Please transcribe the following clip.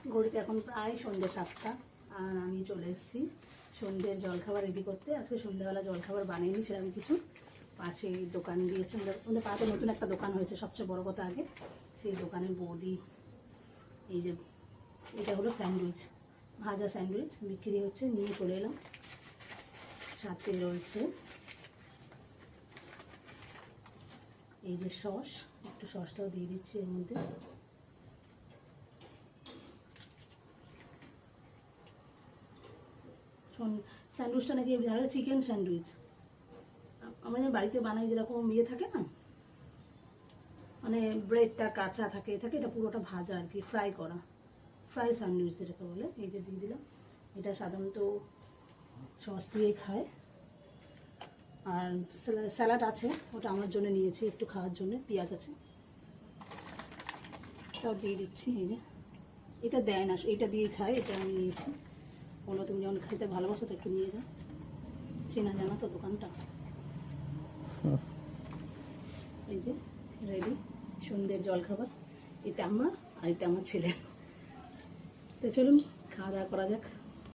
ঘড়িতে এখন প্রায় সন্ধ্যে 7টা, আর আমি চলে এসেছি সন্ধ্যের জলখাবার রেডি করতে। আজকে সন্ধ্যেবেলা জলখাবার বানিয়ে নি সেরকম কিছু, পাশে দোকান দিয়েছে আমাদের পাড়াতে নতুন একটা দোকান হয়েছে, সবচেয়ে বড় কথা আগে সেই দোকানের বৌদি এই যে এটা হলো স্যান্ডউইচ, ভাজা স্যান্ডউইচ বিক্রি হচ্ছে, নিয়ে চলে এলাম। সাথে রয়েছে এই যে সস, একটু সসটাও দিয়ে দিচ্ছি এর মধ্যে। স্যান্ডউইচটা নাকি চিকেন স্যান্ডউইচ, আমাদের বাড়িতে বানাই যেরকম ইয়ে থাকে না, মানে ব্রেডটা কাঁচা থাকে থাকে, এটা পুরোটা ভাজা আর কি, ফ্রাই করা, ফ্রাই স্যান্ডউইচ যেটাকে বলে। এই যে দিয়ে দিলাম, এটা সাধারণত সস দিয়েই খায়। আর স্যালাড আছে, ওটা আমার জন্য নিয়েছি একটু খাওয়ার জন্য, পেঁয়াজ আছে, তাও দিয়ে দিচ্ছি। এই যে এটা দেয় না, এটা দিয়ে খায়, এটা আমি নিয়েছি। বলো তুমি যখন খেতে ভালোবাসো তো একটু নিয়ে যাও, চেনা জানা তো দোকানটা। এই যে রেডি সন্ধ্যের জলখাবার, এটা আমার আর এটা আমার ছেলে। তো চলুন খাওয়া দাওয়া করা যাক।